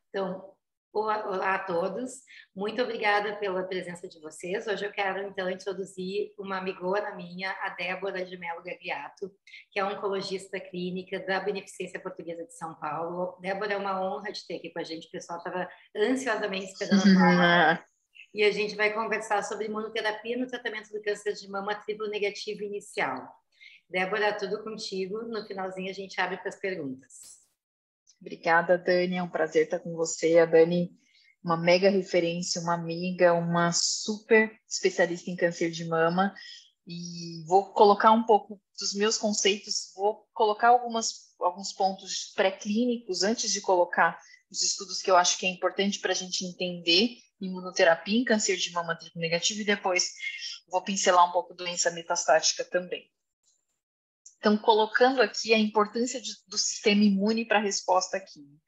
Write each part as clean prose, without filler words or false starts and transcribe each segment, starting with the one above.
Então, olá a todos. Muito obrigada pela presença de vocês. Hoje eu quero, então, introduzir uma amigona minha, a Débora de Mello Gagliato, que é oncologista clínica da Beneficência Portuguesa de São Paulo. Débora, é uma honra te ter aqui com a gente. O pessoal estava ansiosamente esperando a tua aula. E a gente vai conversar sobre imunoterapia no tratamento do câncer de mama triplo negativo inicial. Débora, tudo contigo. No finalzinho a gente abre para as perguntas. Obrigada, Dani. É um prazer estar com você. A Dani, uma mega referência, uma amiga, uma super especialista em câncer de mama. E vou colocar um pouco dos meus conceitos, vou colocar alguns pontos pré-clínicos antes de colocar os estudos que eu acho que é importante para a gente entender imunoterapia em câncer de mama triplo negativo e depois vou pincelar um pouco doença metastática também. Então, colocando aqui a importância do sistema imune para a resposta à quimio.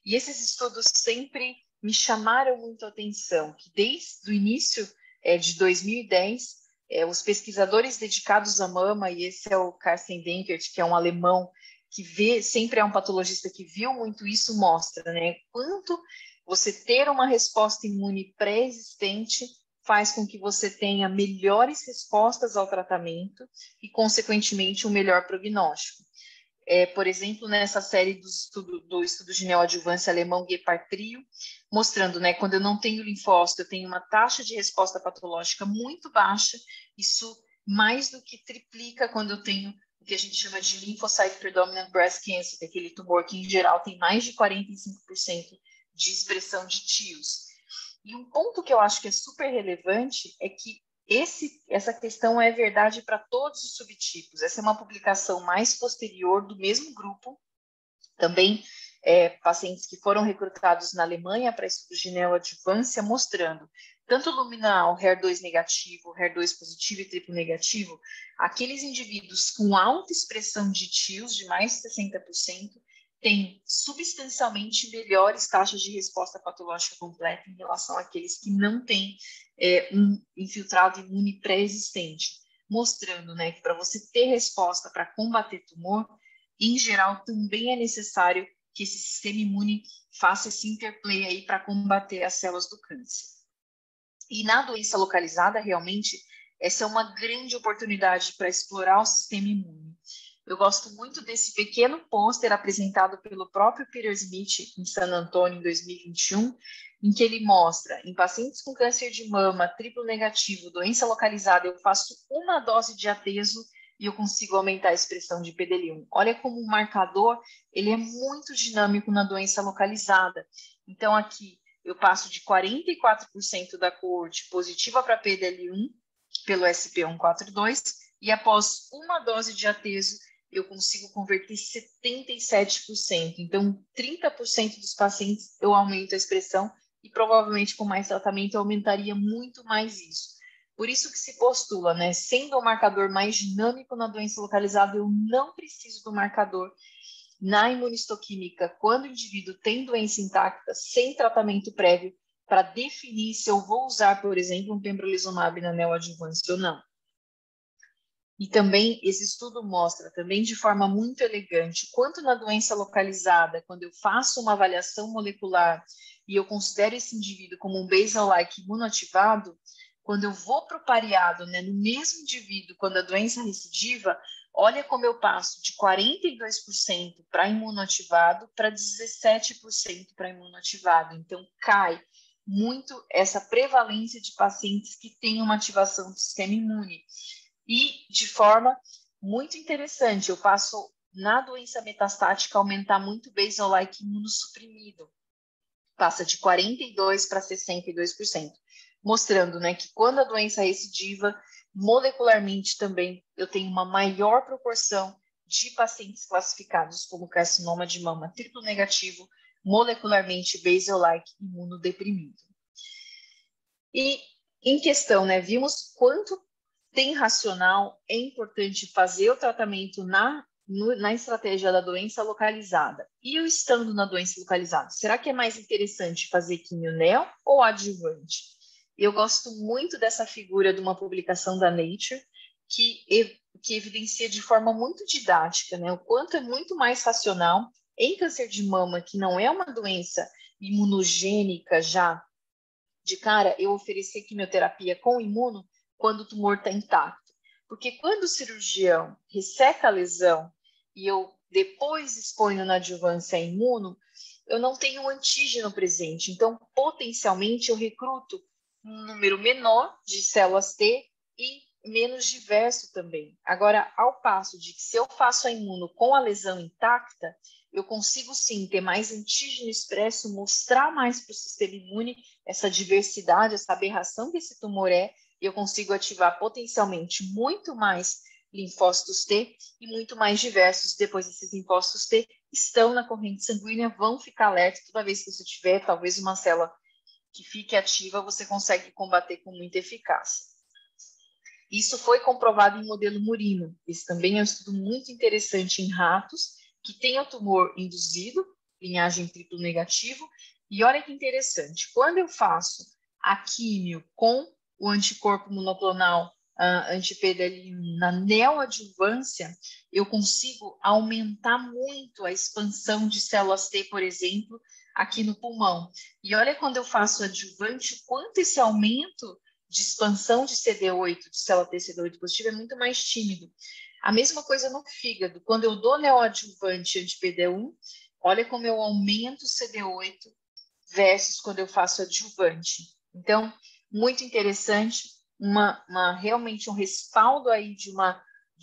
E esses estudos sempre me chamaram muito a atenção, que desde o início de 2010, os pesquisadores dedicados à mama, e esse é o Carsten Denkert, que é um alemão, que sempre é um patologista que viu muito isso, mostra, né, quanto você ter uma resposta imune pré-existente faz com que você tenha melhores respostas ao tratamento e, consequentemente, um melhor prognóstico. Por exemplo, nessa série do estudo de neoadjuvância alemão Gepard-Trio, mostrando, né, quando eu não tenho linfócito, eu tenho uma taxa de resposta patológica muito baixa, isso mais do que triplica quando eu tenho o que a gente chama de lymphocyte predominant breast cancer, aquele tumor que, em geral, tem mais de 45% de expressão de TIOS. E um ponto que eu acho que é super relevante é que essa questão é verdade para todos os subtipos. Essa é uma publicação mais posterior do mesmo grupo, também pacientes que foram recrutados na Alemanha para estudos de neoadjuvância, mostrando tanto luminal, HER2 negativo, HER2 positivo e triplo negativo, aqueles indivíduos com alta expressão de TIOS, de mais de 60%, têm substancialmente melhores taxas de resposta patológica completa em relação àqueles que não têm um infiltrado imune pré-existente, mostrando, né, que para você ter resposta para combater tumor, em geral, também é necessário que esse sistema imune faça esse interplay aí para combater as células do câncer. E na doença localizada, realmente, essa é uma grande oportunidade para explorar o sistema imune. Eu gosto muito desse pequeno pôster apresentado pelo próprio Peter Smith em San Antonio em 2021, em que ele mostra, em pacientes com câncer de mama, triplo negativo, doença localizada, eu faço uma dose de atezo e eu consigo aumentar a expressão de PDL1. Olha como o marcador, ele é muito dinâmico na doença localizada. Então, aqui, eu passo de 44% da coorte positiva para PDL1, pelo SP142, e após uma dose de atezo, eu consigo converter 77%. Então, 30% dos pacientes eu aumento a expressão e provavelmente com mais tratamento eu aumentaria muito mais isso. Por isso que se postula, né? Sendo o marcador mais dinâmico na doença localizada, eu não preciso do marcador na imunistoquímica quando o indivíduo tem doença intacta, sem tratamento prévio, para definir se eu vou usar, por exemplo, um pembrolizumab na neoadjuvância ou não. E também esse estudo mostra, também de forma muito elegante, quanto na doença localizada, quando eu faço uma avaliação molecular e eu considero esse indivíduo como um basal-like imunoativado, quando eu vou para o pareado, né, no mesmo indivíduo, quando a doença recidiva, olha como eu passo de 42% para imunoativado para 17% para imunoativado. Então, cai muito essa prevalência de pacientes que têm uma ativação do sistema imune. E, de forma muito interessante, eu passo, na doença metastática, aumentar muito o basal-like imunossuprimido. Passa de 42% para 62%, mostrando, né, que quando a doença recidiva, molecularmente também, eu tenho uma maior proporção de pacientes classificados como carcinoma de mama triplo negativo, molecularmente basal-like imunodeprimido. E, em questão, né, vimos quanto tem racional, é importante fazer o tratamento na estratégia da doença localizada. E eu estando na doença localizada, será que é mais interessante fazer quimio-neo ou adjuvante? Eu gosto muito dessa figura de uma publicação da Nature, que evidencia de forma muito didática, né, o quanto é muito mais racional em câncer de mama, que não é uma doença imunogênica já, de cara, eu oferecer quimioterapia com imuno quando o tumor está intacto. Porque quando o cirurgião resseca a lesão e eu depois exponho na adjuvância imuno, eu não tenho o antígeno presente. Então, potencialmente, eu recruto um número menor de células T e menos diverso também. Agora, ao passo de que se eu faço a imuno com a lesão intacta, eu consigo sim ter mais antígeno expresso, mostrar mais para o sistema imune essa diversidade, essa aberração que esse tumor é, e eu consigo ativar potencialmente muito mais linfócitos T e muito mais diversos. Depois esses linfócitos T estão na corrente sanguínea, vão ficar alerta toda vez que você tiver talvez uma célula que fique ativa, você consegue combater com muita eficácia. Isso foi comprovado em modelo murino. Esse também é um estudo muito interessante em ratos que tem o tumor induzido, linhagem triplo negativo. E olha que interessante, quando eu faço a químio com o anticorpo monoclonal anti-PDL1 na neoadjuvância, eu consigo aumentar muito a expansão de células T, por exemplo, aqui no pulmão. E olha quando eu faço adjuvante, quanto esse aumento de expansão de CD8, de célula T CD8 positiva, é muito mais tímido. A mesma coisa no fígado. Quando eu dou neoadjuvante anti-PD1, olha como eu aumento o CD8 versus quando eu faço adjuvante. Então, muito interessante, realmente um respaldo aí de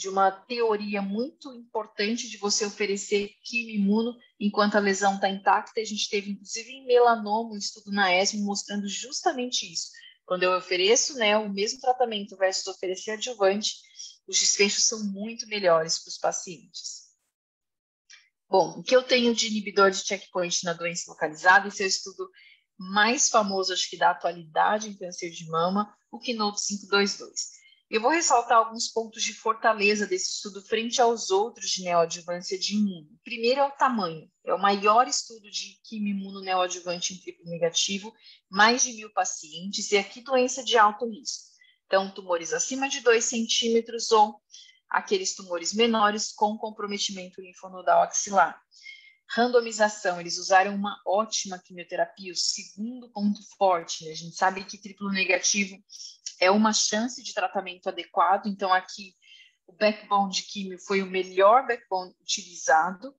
uma teoria muito importante de você oferecer quimio-imuno enquanto a lesão está intacta. A gente teve, inclusive, em melanoma, um estudo na ESMO mostrando justamente isso. Quando eu ofereço, né, o mesmo tratamento versus oferecer adjuvante, os desfechos são muito melhores para os pacientes. Bom, o que eu tenho de inibidor de checkpoint na doença localizada, esse é o estudo mais famoso, acho que da atualidade em câncer de mama, o Keynote 522. Eu vou ressaltar alguns pontos de fortaleza desse estudo frente aos outros de neoadjuvância de imuno. Primeiro é o tamanho, é o maior estudo de quimio-imuno neoadjuvante em triplo negativo, mais de 1.000 pacientes, e aqui doença de alto risco. Então, tumores acima de 2 centímetros ou aqueles tumores menores com comprometimento linfonodal axilar. Randomização, eles usaram uma ótima quimioterapia, o segundo ponto forte, né? A gente sabe que triplo negativo é uma chance de tratamento adequado, então aqui o backbone de quimio foi o melhor backbone utilizado,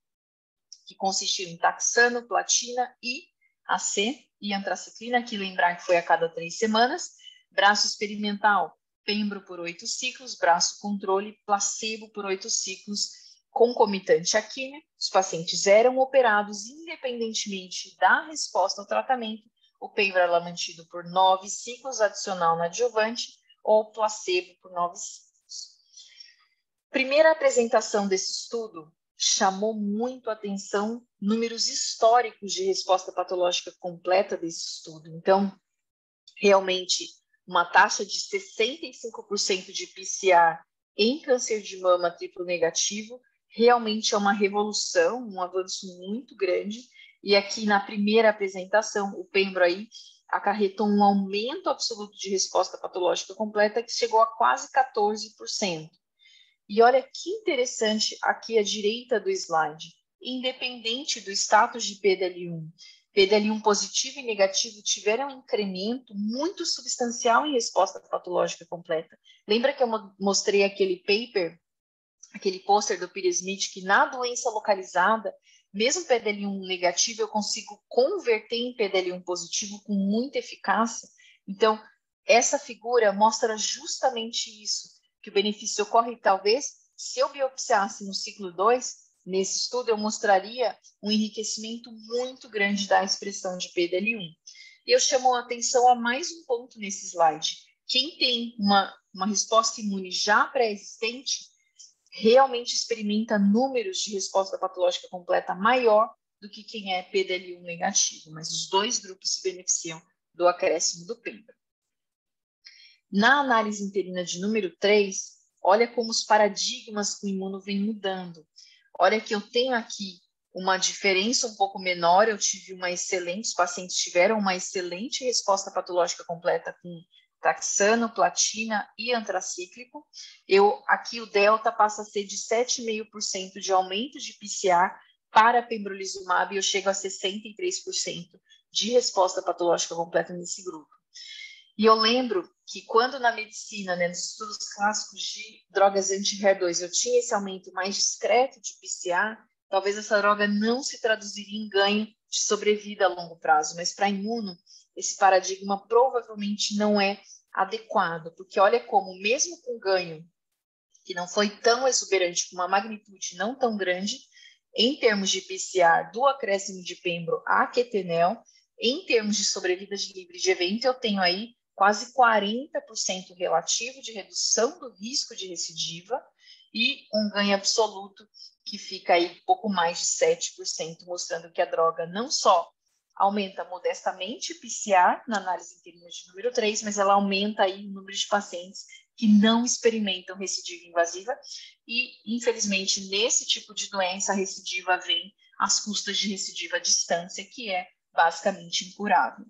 que consistiu em taxano, platina e AC e antraciclina, que lembrar que foi a cada 3 semanas, braço experimental, pembro por 8 ciclos, braço controle, placebo por 8 ciclos, concomitante à quimio. Os pacientes eram operados independentemente da resposta ao tratamento. O pembro era mantido por 9 ciclos, adicional na adjuvante, ou placebo por 9 ciclos. Primeira apresentação desse estudo chamou muito a atenção números históricos de resposta patológica completa desse estudo. Então, realmente, uma taxa de 65% de PCR em câncer de mama triplo negativo realmente é uma revolução, um avanço muito grande. E aqui na primeira apresentação, o pembro aí acarretou um aumento absoluto de resposta patológica completa que chegou a quase 14%. E olha que interessante aqui à direita do slide, independente do status de PDL1, PDL1 positivo e negativo tiveram um incremento muito substancial em resposta patológica completa. Lembra que eu mostrei aquele paper, aquele pôster do Peter Smith, que na doença localizada, mesmo PDL1 negativo, eu consigo converter em PDL1 positivo com muita eficácia? Então, essa figura mostra justamente isso, que o benefício ocorre, talvez, se eu biopsiasse no ciclo 2, nesse estudo eu mostraria um enriquecimento muito grande da expressão de PDL1. E eu chamo a atenção a mais um ponto nesse slide. Quem tem uma resposta imune já pré-existente, realmente experimenta números de resposta patológica completa maior do que quem é PDL1 negativo, mas os dois grupos se beneficiam do acréscimo do pembro. Na análise interina de número 3, olha como os paradigmas com o imuno vêm mudando. Olha que eu tenho aqui uma diferença um pouco menor, os pacientes tiveram uma excelente resposta patológica completa com taxano, platina e antracíclico. Aqui o delta passa a ser de 7,5% de aumento de PCR para pembrolizumab e eu chego a 63% de resposta patológica completa nesse grupo. E eu lembro que quando na medicina, né, nos estudos clássicos de drogas anti-HER2, eu tinha esse aumento mais discreto de PCA, talvez essa droga não se traduziria em ganho de sobrevida a longo prazo, mas para imuno, esse paradigma provavelmente não é adequado, porque olha como, mesmo com ganho que não foi tão exuberante, com uma magnitude não tão grande, em termos de PCR do acréscimo de pembro a quetenel, em termos de sobrevida de livre de evento, eu tenho aí quase 40% relativo de redução do risco de recidiva e um ganho absoluto que fica aí pouco mais de 7%, mostrando que a droga não só aumenta modestamente o PCR na análise interina de número 3, mas ela aumenta aí o número de pacientes que não experimentam recidiva invasiva e, infelizmente, nesse tipo de doença, a recidiva vem às custas de recidiva à distância, que é basicamente incurável.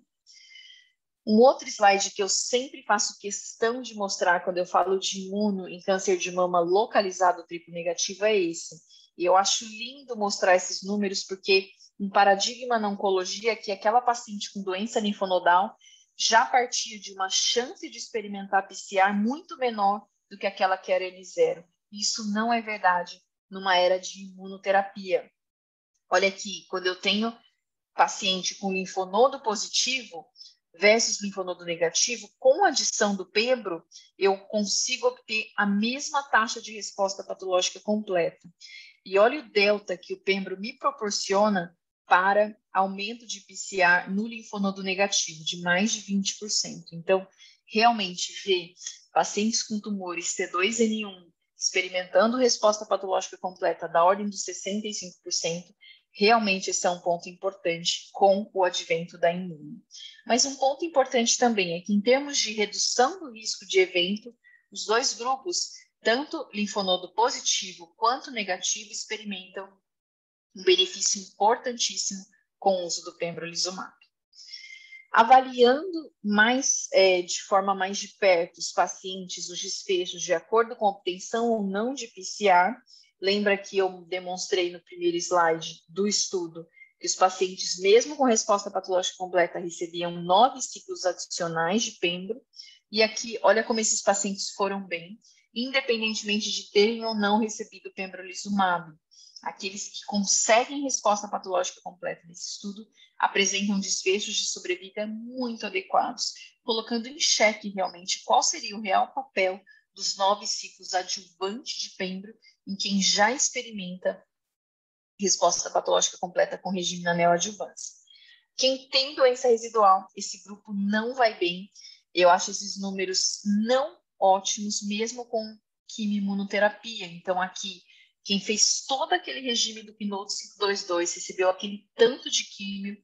Um outro slide que eu sempre faço questão de mostrar quando eu falo de imuno em câncer de mama localizado triplo negativo é esse. E eu acho lindo mostrar esses números porque um paradigma na oncologia é que aquela paciente com doença linfonodal já partia de uma chance de experimentar PCR muito menor do que aquela que era N0. Isso não é verdade numa era de imunoterapia. Olha aqui, quando eu tenho paciente com linfonodo positivo versus linfonodo negativo, com a adição do pembro, eu consigo obter a mesma taxa de resposta patológica completa. E olha o delta que o pembro me proporciona para aumento de PCR no linfonodo negativo, de mais de 20%. Então, realmente, ver pacientes com tumores T2N1 experimentando resposta patológica completa da ordem dos 65%, realmente esse é um ponto importante com o advento da imuno. Mas um ponto importante também é que, em termos de redução do risco de evento, os dois grupos, tanto linfonodo positivo quanto negativo, experimentam um benefício importantíssimo com o uso do pembrolizumab. Avaliando de forma mais de perto os pacientes, os desfechos, de acordo com a obtenção ou não de PCR, lembra que eu demonstrei no primeiro slide do estudo que os pacientes, mesmo com resposta patológica completa, recebiam 9 ciclos adicionais de pembro, e aqui, olha como esses pacientes foram bem, independentemente de terem ou não recebido pembrolizumab. Aqueles que conseguem resposta patológica completa nesse estudo apresentam desfechos de sobrevida muito adequados, colocando em xeque realmente qual seria o real papel dos 9 ciclos adjuvantes de pembro em quem já experimenta resposta patológica completa com regime na neoadjuvância. Quem tem doença residual, esse grupo não vai bem. Eu acho esses números não ótimos, mesmo com quimioimunoterapia. Então, aqui, quem fez todo aquele regime do Keynote 522, recebeu aquele tanto de químio,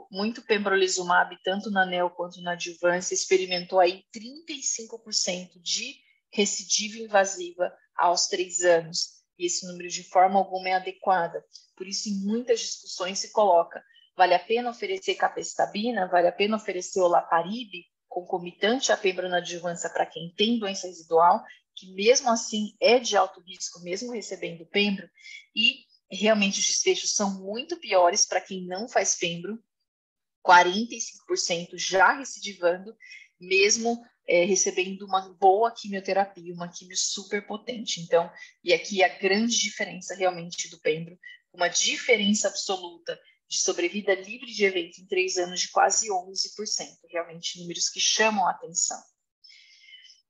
muito pembrolizumab, tanto na neo quanto na adjuvância, experimentou aí 35% de recidiva invasiva aos 3 anos. E esse número de forma alguma é adequada. Por isso, em muitas discussões se coloca, vale a pena oferecer capecitabina, vale a pena oferecer olaparib, concomitante à pembro na adjuvância para quem tem doença residual, que mesmo assim é de alto risco, mesmo recebendo pembro, e realmente os desfechos são muito piores para quem não faz pembro, 45% já recidivando, mesmo recebendo uma boa quimioterapia, uma quimio super potente. Então, e aqui a grande diferença realmente do pembro, uma diferença absoluta de sobrevida livre de evento em 3 anos de quase 11%, realmente números que chamam a atenção.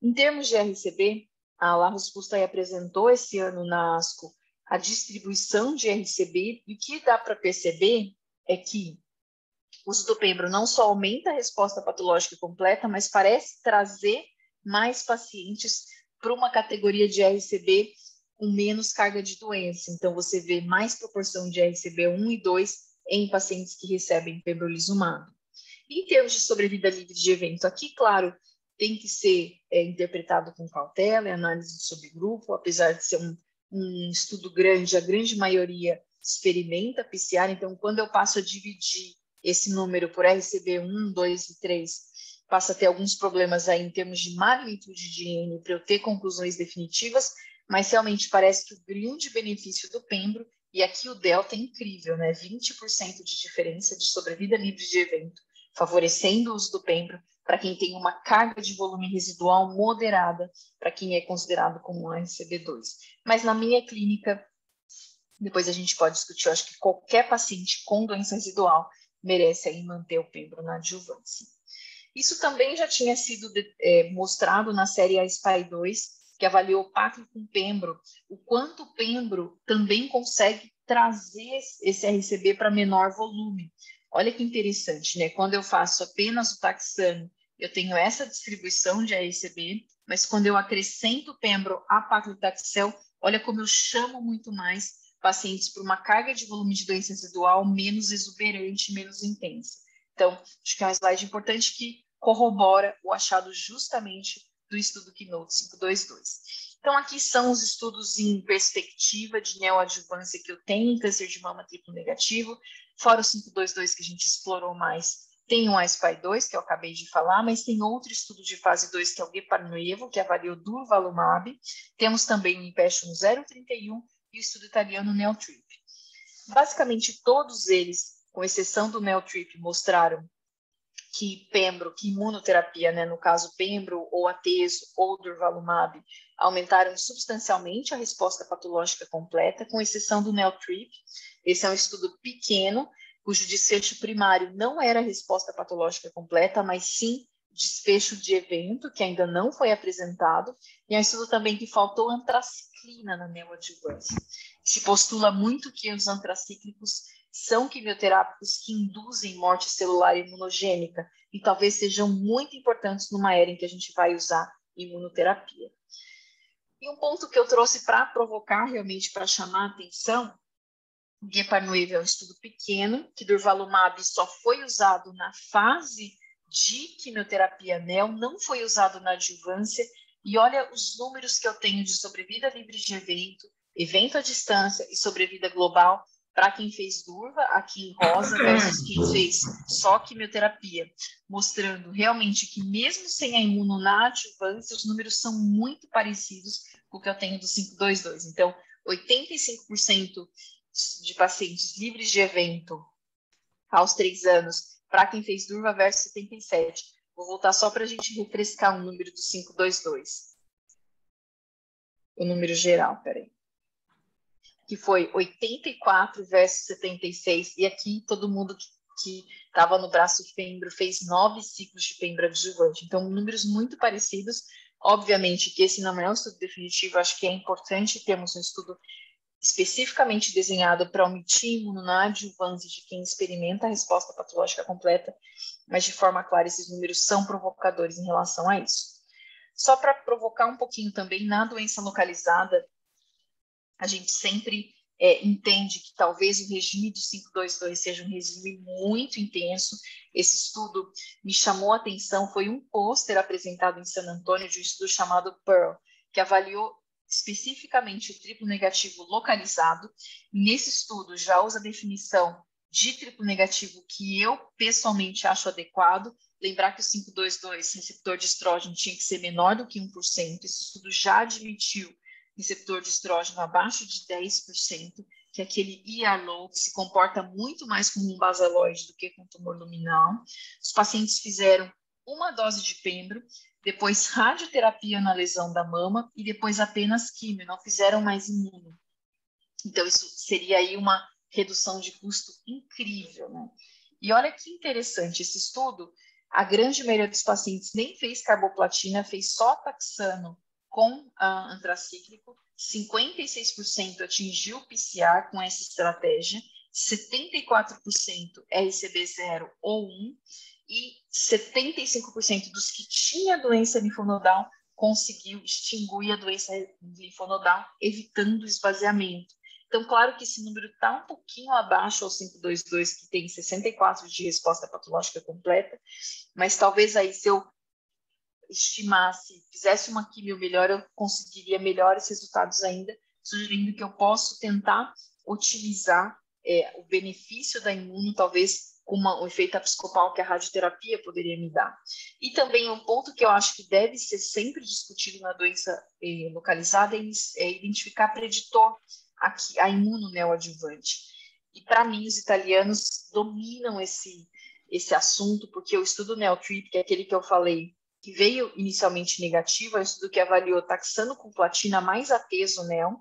Em termos de RCB, a Larros Pusta apresentou esse ano na ASCO a distribuição de RCB, e o que dá para perceber é que o uso do pembro não só aumenta a resposta patológica completa, mas parece trazer mais pacientes para uma categoria de RCB com menos carga de doença. Então, você vê mais proporção de RCB 1 e 2 em pacientes que recebem pembrolizumab. Em termos de sobrevida livre de evento, aqui, claro, tem que ser interpretado com cautela, é análise de subgrupo, apesar de ser um estudo grande, a grande maioria experimenta PCR, então, quando eu passo a dividir esse número por RCB 1, 2 e 3, passa a ter alguns problemas aí em termos de magnitude de N para eu ter conclusões definitivas, mas realmente parece que o grande benefício do pembro E aqui o delta é incrível, né? 20% de diferença de sobrevida livre de evento, favorecendo o uso do pembro para quem tem uma carga de volume residual moderada, para quem é considerado como um RCB2. Mas na minha clínica, depois a gente pode discutir, eu acho que qualquer paciente com doença residual merece aí manter o pembro na adjuvância. Isso também já tinha sido mostrado na série ASPY-2, que avaliou pátrio com pembro, o quanto o pembro também consegue trazer esse RCB para menor volume. Olha que interessante, né? Quando eu faço apenas o taxano, eu tenho essa distribuição de RCB, mas quando eu acrescento pembro a paclitaxel, olha como eu chamo muito mais pacientes para uma carga de volume de doença residual menos exuberante, menos intensa. Então, acho que é um slide importante que corrobora o achado justamente do estudo Keynote 522. Então, aqui são os estudos em perspectiva de neoadjuvância que eu tenho em câncer de mama triplo negativo, fora o 522 que a gente explorou mais. Tem o ASPY-2, que eu acabei de falar, mas tem outro estudo de fase 2, que é o Geparnuevo, que avaliou durvalumab. Temos também o Impassion 031 e o estudo italiano Neotrip. Basicamente, todos eles, com exceção do Neotrip, mostraram que pembro, que imunoterapia, né, no caso pembro ou atezo ou durvalumab, aumentaram substancialmente a resposta patológica completa, com exceção do Neotrip. Esse é um estudo pequeno, cujo desfecho primário não era a resposta patológica completa, mas sim desfecho de evento, que ainda não foi apresentado, e é um estudo também que faltou antraciclina na neoadjuvância. Se postula muito que os antracíclicos são quimioterápicos que induzem morte celular imunogênica e talvez sejam muito importantes numa era em que a gente vai usar imunoterapia. E um ponto que eu trouxe para provocar, realmente para chamar a atenção, o Geparnuevo é um estudo pequeno, que durvalumab só foi usado na fase de quimioterapia NEL, não foi usado na adjuvância, e olha os números que eu tenho de sobrevida livre de evento, evento à distância e sobrevida global, para quem fez durva, aqui em rosa, versus quem fez só quimioterapia, mostrando realmente que mesmo sem a imuno na adjuvância, os números são muito parecidos com o que eu tenho do 522. Então, 85% de pacientes livres de evento aos 3 anos, para quem fez durva versus 77%. Vou voltar só para a gente refrescar o número do 522. O número geral, peraí. Que foi 84 versus 76, e aqui todo mundo que estava no braço de pembro fez 9 ciclos de pembro adjuvante. Então, números muito parecidos. Obviamente que esse não é um estudo definitivo, acho que é importante termos um estudo especificamente desenhado para omitir imuno na adjuvância de quem experimenta a resposta patológica completa, mas de forma clara esses números são provocadores em relação a isso. Só para provocar um pouquinho também, na doença localizada, a gente sempre entende que talvez o regime do 522 seja um regime muito intenso. Esse estudo me chamou a atenção, foi um pôster apresentado em San Antônio de um estudo chamado PEARL, que avaliou especificamente o triplo negativo localizado. Nesse estudo já usa a definição de triplo negativo que eu pessoalmente acho adequado. Lembrar que o 522, receptor de estrógeno, tinha que ser menor do que 1%. Esse estudo já admitiu receptor de estrógeno abaixo de 10%, que é aquele ER-low, que se comporta muito mais como um basaloide do que com tumor luminal. Os pacientes fizeram uma dose de pembro, depois radioterapia na lesão da mama e depois apenas químio, não fizeram mais imuno. Então, isso seria aí uma redução de custo incrível, né? E olha que interessante esse estudo, a grande maioria dos pacientes nem fez carboplatina, fez só taxano com antracíclico, 56% atingiu o PCR com essa estratégia, 74% RCB0 ou 1, e 75% dos que tinha doença linfonodal conseguiu extinguir a doença linfonodal, evitando o esvaziamento. Então, claro que esse número está um pouquinho abaixo ao 522, que tem 64 de resposta patológica completa, mas talvez aí se eu estimasse, fizesse uma quimio melhor, eu conseguiria melhores resultados ainda, sugerindo que eu posso tentar otimizar o benefício da imuno, talvez com um efeito episcopal que a radioterapia poderia me dar. E também um ponto que eu acho que deve ser sempre discutido na doença localizada é identificar preditor. a imuno neoadjuvante. E, para mim, os italianos dominam esse assunto, porque o estudo NeoTrip, que é aquele que eu falei, que veio inicialmente negativo, é um estudo que avaliou taxano com platina mais ateso neo,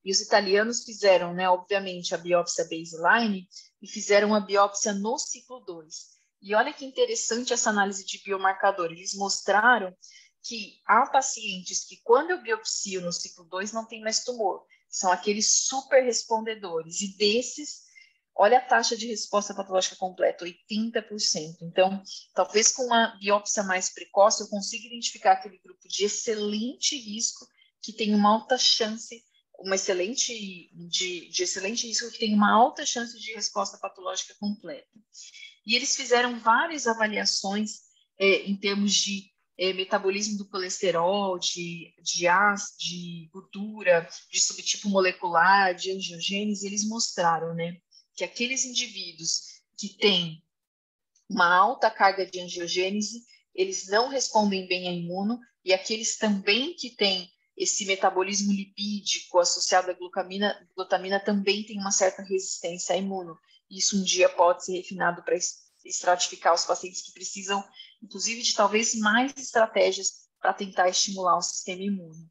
e os italianos fizeram, né, obviamente, a biópsia baseline e fizeram a biópsia no ciclo 2. E olha que interessante essa análise de biomarcador. Eles mostraram que há pacientes que, quando eu biopsio no ciclo 2, não tem mais tumor. São aqueles super respondedores. E desses, olha a taxa de resposta patológica completa, 80%. Então, talvez com uma biópsia mais precoce, eu consiga identificar aquele grupo de excelente risco que tem uma alta chance, de excelente risco que tem uma alta chance de resposta patológica completa. E eles fizeram várias avaliações em termos de metabolismo do colesterol, de gordura, de subtipo molecular, de angiogênese. Eles mostraram, né, que aqueles indivíduos que têm uma alta carga de angiogênese, eles não respondem bem à imuno, e aqueles também que têm esse metabolismo lipídico associado à glutamina também tem uma certa resistência à imuno. Isso um dia pode ser refinado para estratificar os pacientes que precisam, inclusive, de talvez mais estratégias para tentar estimular o sistema imune.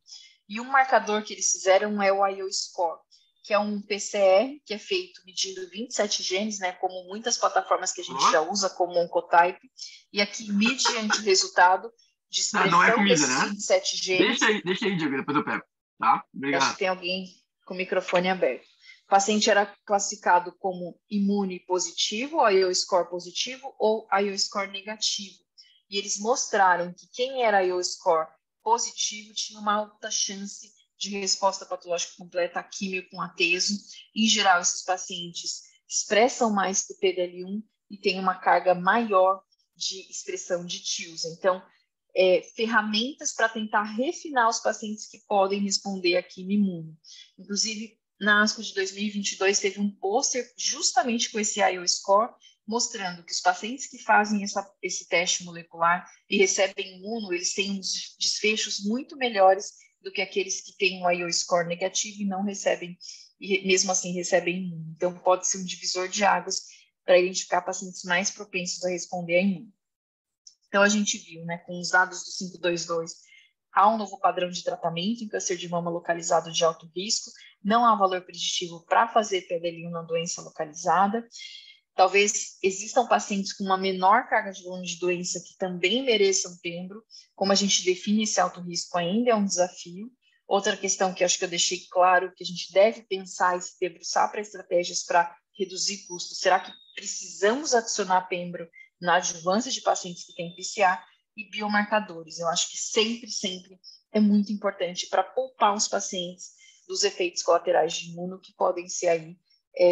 E um marcador que eles fizeram é o IO Score, que é um PCR que é feito medindo 27 genes, né, como muitas plataformas que a gente já usa, como Oncotype, e aqui, mediante o resultado de expressão não é comida, desses né? 27 genes... Deixa aí, Diego, depois eu pego, tá? Obrigado. Acho que tem alguém com o microfone aberto. O paciente era classificado como imune positivo, IO score positivo ou IO score negativo. E eles mostraram que quem era IO score positivo tinha uma alta chance de resposta patológica completa a químio com ateso. Em geral, esses pacientes expressam mais TPDL1 e têm uma carga maior de expressão de TILs. Então, ferramentas para tentar refinar os pacientes que podem responder a quimio imune. Inclusive, na ASCO de 2022, teve um pôster justamente com esse IO score, mostrando que os pacientes que fazem esse teste molecular e recebem imuno, eles têm uns desfechos muito melhores do que aqueles que têm um IO score negativo e não recebem, e mesmo assim recebem imuno. Então, pode ser um divisor de águas para identificar pacientes mais propensos a responder a imuno. Então, a gente viu, né, com os dados do 522, há um novo padrão de tratamento em câncer de mama localizado de alto risco, não há valor preditivo para fazer PDL1 na doença localizada. Talvez existam pacientes com uma menor carga de volume de doença que também mereçam pembro. Como a gente define esse alto risco ainda é um desafio. Outra questão que acho que eu deixei claro, que a gente deve pensar e se debruçar para estratégias para reduzir custos. Será que precisamos adicionar pembro na adjuvância de pacientes que têm PCA e biomarcadores? Eu acho que sempre é muito importante para poupar os pacientes dos efeitos colaterais de imuno que podem ser aí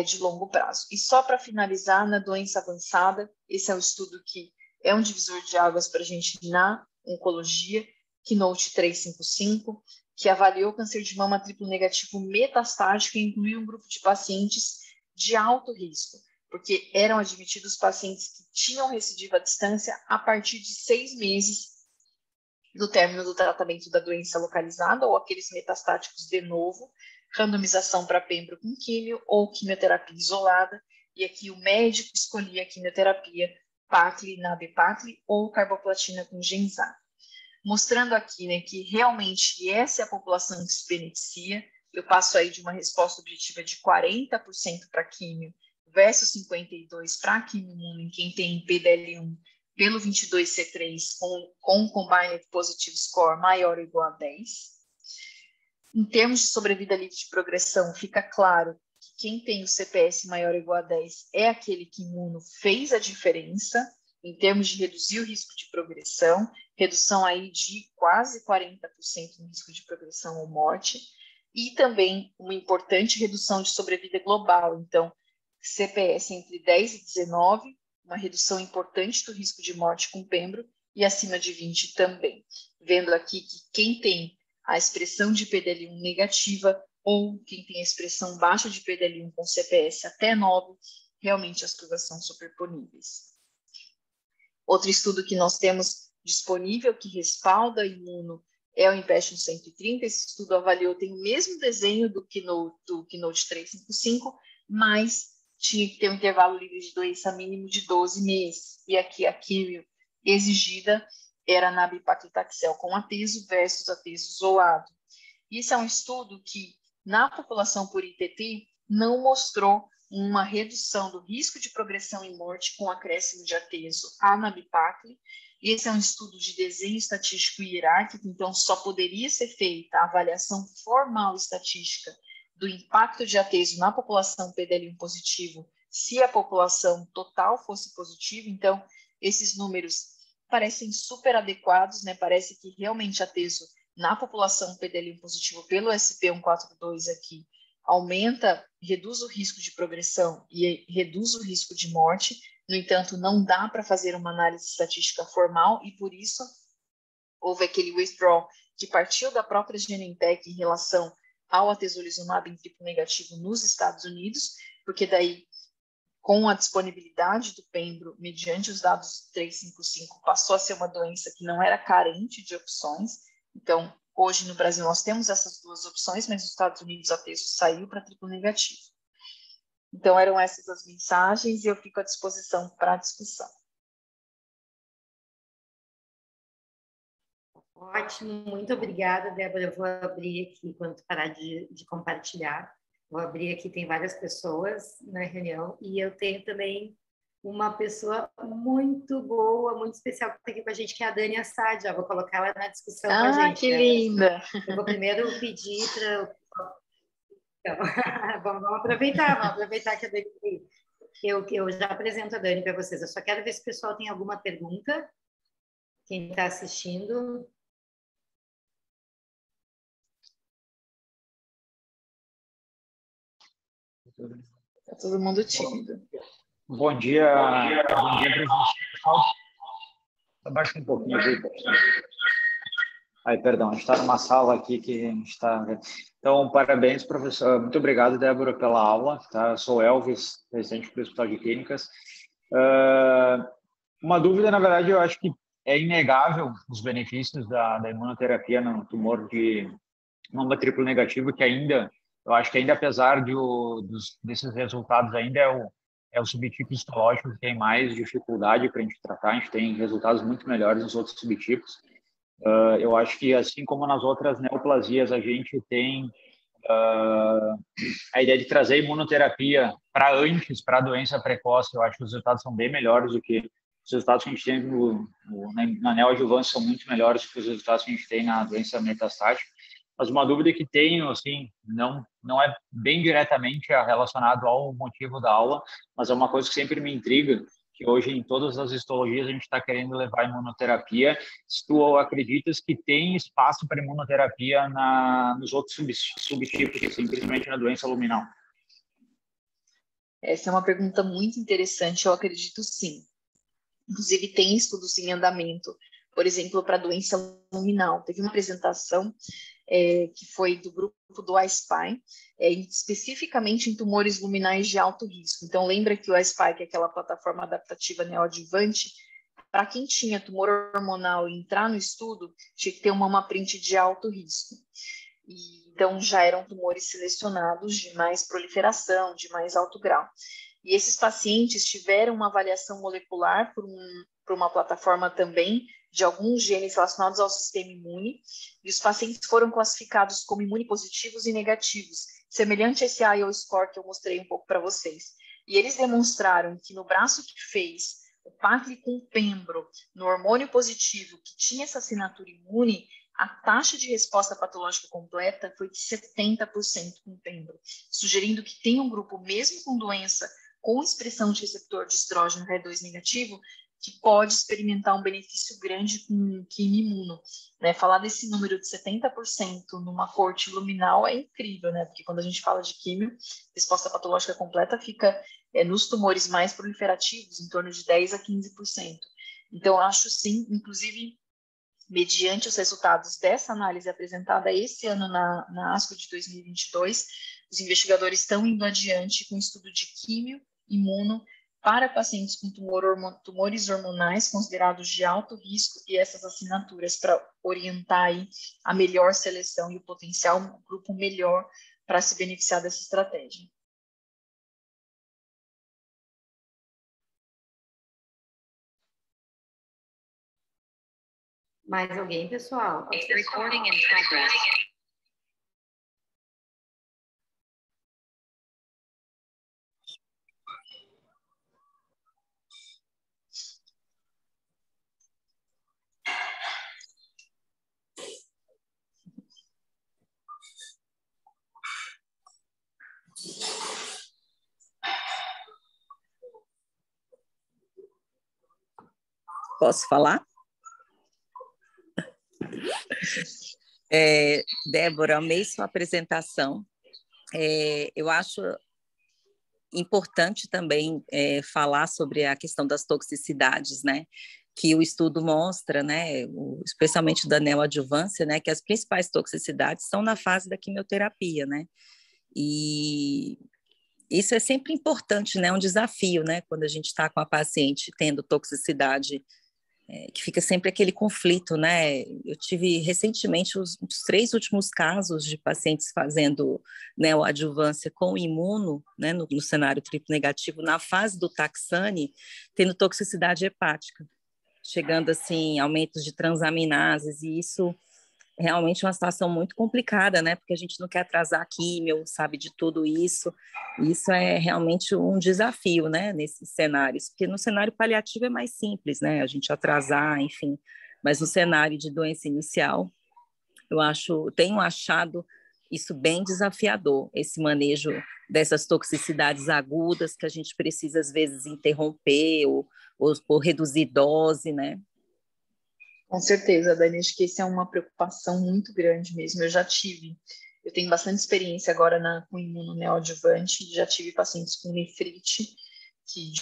de longo prazo. E só para finalizar, na doença avançada, esse é um estudo que é um divisor de águas para a gente na oncologia, Keynote 355, que avaliou câncer de mama triplo negativo metastático e incluiu um grupo de pacientes de alto risco, porque eram admitidos pacientes que tinham recidiva à distância a partir de 6 meses do término do tratamento da doença localizada ou aqueles metastáticos de novo, randomização para pembro com químio ou quimioterapia isolada, e aqui o médico escolhia a quimioterapia Pacli, Nab-Pacli ou carboplatina com Genzar. Mostrando aqui, né, que realmente essa é a população que se beneficia. Eu passo aí de uma resposta objetiva de 40% para químio versus 52% para químio imuno em quem tem PDL1 pelo 22C3 com Combined Positive Score maior ou igual a 10. Em termos de sobrevida livre de progressão, fica claro que quem tem o CPS maior ou igual a 10 é aquele que imuno fez a diferença em termos de reduzir o risco de progressão, redução aí de quase 40% no risco de progressão ou morte, e também uma importante redução de sobrevida global. Então, CPS entre 10 e 19, uma redução importante do risco de morte com pembro, e acima de 20 também. Vendo aqui que quem tem a expressão de PDL1 negativa ou quem tem a expressão baixa de PDL1 com CPS até 9, realmente as curvas são superponíveis. Outro estudo que nós temos disponível que respalda imuno é o Impassion 130. Esse estudo avaliou, tem o mesmo desenho do Keynote 355, mas tinha que ter um intervalo livre de doença mínimo de 12 meses. E aqui a químio exigida era nab-paclitaxel com atezo versus atezo isolado. Isso é um estudo que, na população por ITT, não mostrou uma redução do risco de progressão e morte com acréscimo de atezo a nab-pacli. Esse é um estudo de desenho estatístico hierárquico, então só poderia ser feita a avaliação formal estatística do impacto de atezo na população PDL1 positivo se a população total fosse positiva. Então, esses números parecem super adequados, né? Parece que realmente atezo na população PDL1 positivo pelo SP142 aqui aumenta, reduz o risco de progressão e reduz o risco de morte. No entanto, não dá para fazer uma análise estatística formal e, por isso, houve aquele withdrawal que partiu da própria Genentech em relação ao atezolizumab em triplo negativo nos Estados Unidos, porque daí, com a disponibilidade do pembro, mediante os dados 355, passou a ser uma doença que não era carente de opções. Então, hoje no Brasil nós temos essas duas opções, mas nos Estados Unidos a atezo saiu para triplo negativo. Então, eram essas as mensagens e eu fico à disposição para a discussão. Ótimo, muito obrigada, Débora. Eu vou abrir aqui, quando tu parar de compartilhar, vou abrir aqui, tem várias pessoas na reunião, e eu tenho também uma pessoa muito boa, muito especial, que está aqui com a gente, que é a Dani Assad. Já vou colocar ela na discussão com a gente. Que linda! Eu vou primeiro pedir para... Então, vamos aproveitar que a Dani... Eu já apresento a Dani para vocês. Eu só quero ver se o pessoal tem alguma pergunta. Quem está assistindo... Está todo mundo tímido. Bom dia presidente. Abaixa um pouquinho aqui. Perdão, a gente está numa sala aqui que a gente está... Então, parabéns, professor. Muito obrigado, Débora, pela aula. Tá? Eu sou Elvis, residente do Hospital de Clínicas. Uma dúvida, na verdade, eu acho que é inegável os benefícios da imunoterapia no tumor de mama triplo negativo, que ainda, eu acho que ainda apesar desses resultados, ainda é o subtipo histológico que tem mais dificuldade para a gente tratar. A gente tem resultados muito melhores nos outros subtipos. Eu acho que, assim como nas outras neoplasias, a gente tem a ideia de trazer imunoterapia para antes, para a doença precoce. Eu acho que os resultados são bem melhores do que os resultados que a gente tem na neoadjuvância, são muito melhores do que os resultados que a gente tem na doença metastática. Mas uma dúvida que tenho, assim, não é bem diretamente relacionado ao motivo da aula, mas é uma coisa que sempre me intriga, que hoje em todas as histologias a gente está querendo levar imunoterapia. Se tu acreditas que tem espaço para imunoterapia nos outros subtipos, assim, principalmente na doença luminal? Essa é uma pergunta muito interessante, eu acredito sim. Inclusive, tem estudos em andamento, por exemplo, para doença luminal. Teve uma apresentação que foi do grupo do iSpy, especificamente em tumores luminais de alto risco. Então, lembra que o iSpy, que é aquela plataforma adaptativa neoadjuvante, para quem tinha tumor hormonal e entrar no estudo, tinha que ter uma mama print de alto risco. Então, já eram tumores selecionados de mais proliferação, de mais alto grau. E esses pacientes tiveram uma avaliação molecular por uma plataforma também de alguns genes relacionados ao sistema imune, e os pacientes foram classificados como imunopositivos e negativos, semelhante a esse IO score que eu mostrei um pouco para vocês. E eles demonstraram que no braço que fez o pacli com pembro, no hormônio positivo, que tinha essa assinatura imune, a taxa de resposta patológica completa foi de 70% com pembro, sugerindo que tem um grupo, mesmo com doença com expressão de receptor de estrógeno HER2 negativo, que pode experimentar um benefício grande com quimio-imuno. Né? Falar desse número de 70% numa corte luminal é incrível, né? Porque quando a gente fala de químio, resposta patológica completa fica nos tumores mais proliferativos, em torno de 10% a 15%. Então, acho sim, inclusive, mediante os resultados dessa análise apresentada esse ano na ASCO de 2022, os investigadores estão indo adiante com o estudo de químio, imuno para pacientes com tumores hormonais considerados de alto risco e essas assinaturas para orientar aí a melhor seleção e o potencial grupo melhor para se beneficiar dessa estratégia. Mais alguém, pessoal? Recording in progress. Posso falar? Débora, amei sua apresentação. Eu acho importante também falar sobre a questão das toxicidades, né? Que o estudo mostra, né? Especialmente da neoadjuvância, né? Que as principais toxicidades são na fase da quimioterapia, né? E isso é sempre importante, né? Um desafio, né? Quando a gente está com a paciente tendo toxicidade, que fica sempre aquele conflito, né? Eu tive recentemente os 3 últimos casos de pacientes fazendo neoadjuvância com imuno, né? No cenário triplo negativo, na fase do Taxane, tendo toxicidade hepática, chegando assim, aumentos de transaminases, e isso realmente uma situação muito complicada, né? Porque a gente não quer atrasar a químio, sabe, de tudo isso. Isso é realmente um desafio, né? Nesses cenários, porque no cenário paliativo é mais simples, né? A gente atrasar, enfim. Mas no cenário de doença inicial, tenho achado isso bem desafiador, esse manejo dessas toxicidades agudas que a gente precisa, às vezes, interromper ou reduzir dose, né? Com certeza, Dani, acho que essa é uma preocupação muito grande mesmo. Eu tenho bastante experiência agora com imuno neoadjuvante, já tive pacientes com nefrite,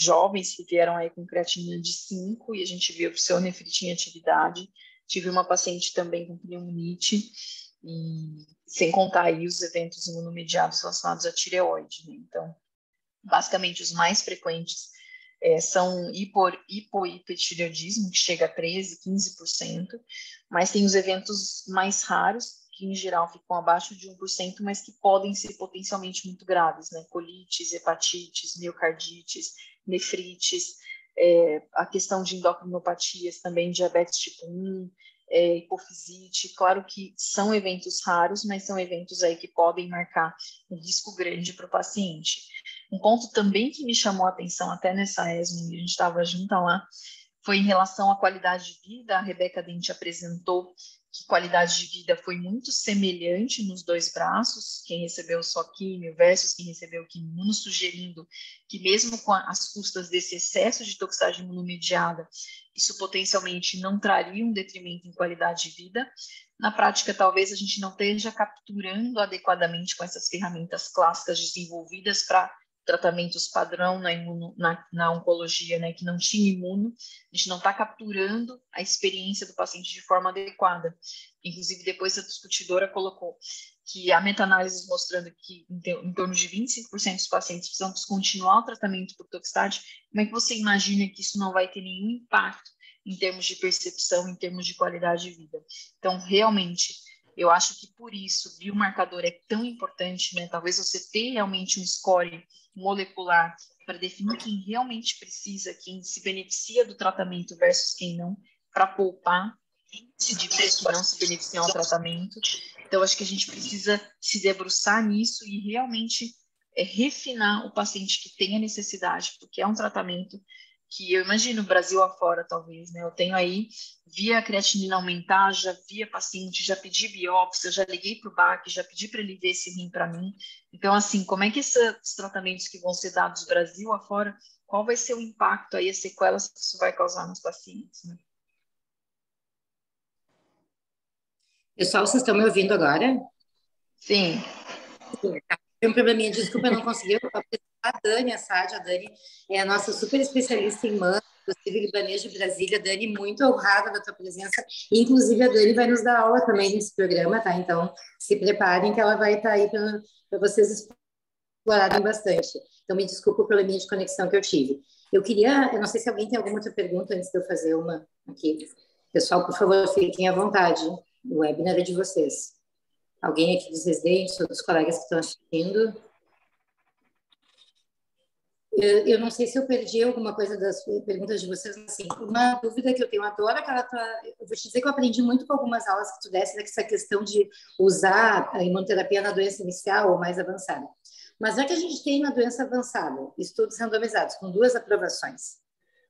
jovens que vieram aí com creatinina de 5 e a gente viu que seu nefrite em atividade. Tive uma paciente também com pneumonite, e sem contar aí os eventos imunomediados relacionados à tireoide, né? Então, basicamente, os mais frequentes são hipohipertireoidismo, que chega a 13%, 15%, mas tem os eventos mais raros, que em geral ficam abaixo de 1%, mas que podem ser potencialmente muito graves, né? Colites, hepatites, miocardites, nefrites, a questão de endocrinopatias também, diabetes tipo 1, hipofisite. Claro que são eventos raros, mas são eventos aí que podem marcar um risco grande para o paciente. Um ponto também que me chamou a atenção até nessa ESMO, e a gente estava junto lá, foi em relação à qualidade de vida. A Rebeca Dente apresentou que qualidade de vida foi muito semelhante nos 2 braços, quem recebeu só químio versus quem recebeu quimio, sugerindo que mesmo com as custas desse excesso de toxicidade imunomediada, isso potencialmente não traria um detrimento em qualidade de vida. Na prática, talvez a gente não esteja capturando adequadamente com essas ferramentas clássicas desenvolvidas para tratamentos padrão na oncologia, né, que não tinha imuno, a gente não está capturando a experiência do paciente de forma adequada. Inclusive, depois a discutidora colocou que há meta-análises mostrando que em torno de 25% dos pacientes precisam descontinuar o tratamento por toxicidade. Como é que você imagina que isso não vai ter nenhum impacto em termos de percepção, em termos de qualidade de vida? Então, realmente, eu acho que por isso o biomarcador é tão importante, né? Talvez você tenha realmente um score molecular para definir quem realmente precisa, quem se beneficia do tratamento versus quem não, para poupar indivíduos que não se beneficiam do tratamento. Então, acho que a gente precisa se debruçar nisso e realmente refinar o paciente que tem a necessidade, porque é um tratamento que eu imagino Brasil afora, talvez, né? Eu tenho aí, via a creatinina aumentar, já via paciente, já pedi biópsia, já liguei para o BAC, já pedi para ele ver esse rim para mim. Então, assim, como é que esses tratamentos que vão ser dados Brasil afora, qual vai ser o impacto aí, as sequelas que isso vai causar nos pacientes, né? Pessoal, vocês estão me ouvindo agora? Sim. Tem um probleminha, desculpa, eu não consegui apresentar a Dani Assad. A Dani é a nossa super especialista em mama, inclusive libanês de Brasília. Dani, muito honrada da tua presença. Inclusive, a Dani vai nos dar aula também nesse programa, tá? Então, se preparem que ela vai estar aí para vocês explorarem bastante. Então, me desculpa pela minha conexão que eu tive. Eu não sei se alguém tem alguma outra pergunta antes de eu fazer uma aqui. Pessoal, por favor, fiquem à vontade. O webinar é de vocês. Alguém aqui dos residentes ou dos colegas que estão assistindo? Eu não sei se eu perdi alguma coisa das perguntas de vocês, mas, assim, uma dúvida que eu tenho, adoro aquela tua... Eu vou te dizer que eu aprendi muito com algumas aulas que tu desse, essa questão de usar a imunoterapia na doença inicial ou mais avançada. Mas já que a gente tem na doença avançada, estudos randomizados com 2 aprovações,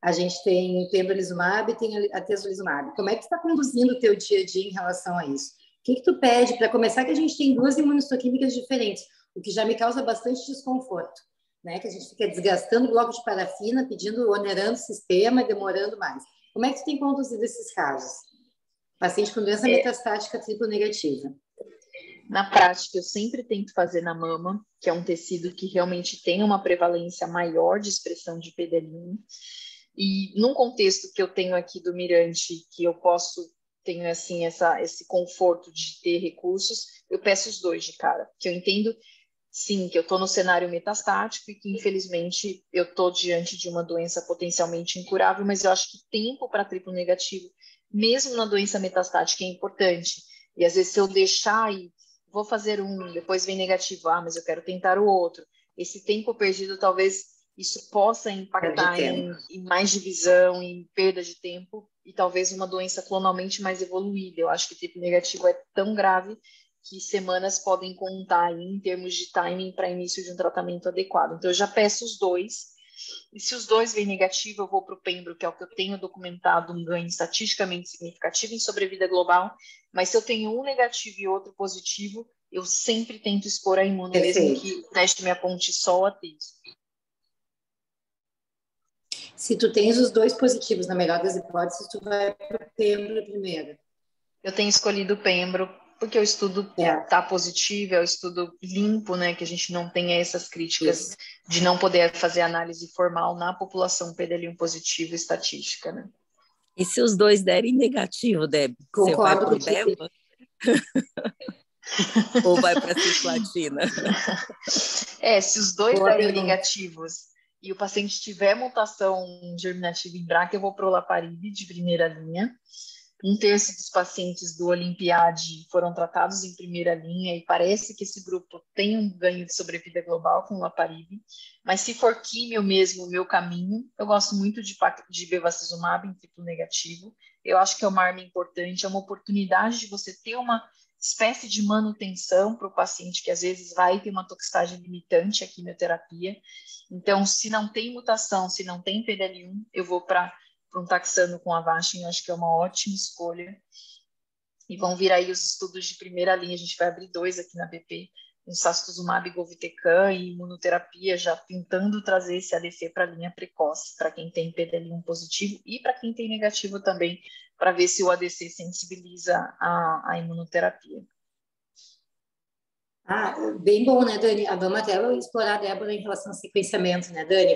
a gente tem o pembrolizumab e tem a atezolizumab. Como é que tu está conduzindo o teu dia a dia em relação a isso? O que tu pede? Para começar, que a gente tem 2 imunistoquímicas diferentes, o que já me causa bastante desconforto, né? Que a gente fica desgastando o bloco de parafina, onerando o sistema e demorando mais. Como é que tu tem conduzido esses casos? Paciente com doença metastática triplo negativa. Na prática, eu sempre tento fazer na mama, que é um tecido que realmente tem uma prevalência maior de expressão de PDL1. E num contexto que eu tenho aqui do Mirante, que eu tenho assim esse conforto de ter recursos, eu peço os 2 de cara, que eu entendo, sim, que eu estou no cenário metastático e que, infelizmente, eu estou diante de uma doença potencialmente incurável, mas eu acho que tempo para triplo negativo, mesmo na doença metastática, é importante. E às vezes, se eu deixar e vou fazer um, depois vem negativo, mas eu quero tentar o outro. Esse tempo perdido, talvez isso possa impactar em mais divisão, em perda de tempo, e talvez uma doença clonalmente mais evoluída. Eu acho que triplo negativo é tão grave que semanas podem contar aí em termos de timing para início de um tratamento adequado. Então, eu já peço os 2. E se os 2 vêm negativo, eu vou para o pembro, que é o que eu tenho documentado um ganho estatisticamente significativo em sobrevida global. Mas se eu tenho um negativo e outro positivo, eu sempre tento expor a imuno, mesmo que o teste me aponte só o ateso. Se tu tens os 2 positivos, na melhor das hipóteses, tu vai para o pembro primeiro. Eu tenho escolhido o pembro porque o estudo está positivo, é o estudo limpo, né, que a gente não tenha essas críticas de não poder fazer análise formal na população PDL1 positivo estatística, né? E se os 2 derem negativo, Deb, você vai para o DEVA? Ou vai para a cisplatina? Se os 2 derem negativos e o paciente tiver mutação germinativa em BRCA, eu vou para o olaparib de primeira linha. 1/3 dos pacientes do Olimpiade foram tratados em primeira linha e parece que esse grupo tem um ganho de sobrevida global com o olaparib. Mas se for químio mesmo, o meu caminho, eu gosto muito de bevacizumab em triplo negativo. Eu acho que é uma arma importante, é uma oportunidade de você ter uma espécie de manutenção para o paciente que às vezes vai ter uma toxicidade limitante à quimioterapia. Então, se não tem mutação, se não tem PDL1, eu vou para um taxano com Avastin, eu acho que é uma ótima escolha. E vão vir aí os estudos de primeira linha, a gente vai abrir 2 aqui na BP, um sacituzumab e govitecan e imunoterapia, já tentando trazer esse ADC para a linha precoce, para quem tem PDL1 positivo e para quem tem negativo também, para ver se o ADC sensibiliza a imunoterapia. Bem bom, né, Dani? Vamos até explorar a Débora em relação ao sequenciamento, né, Dani?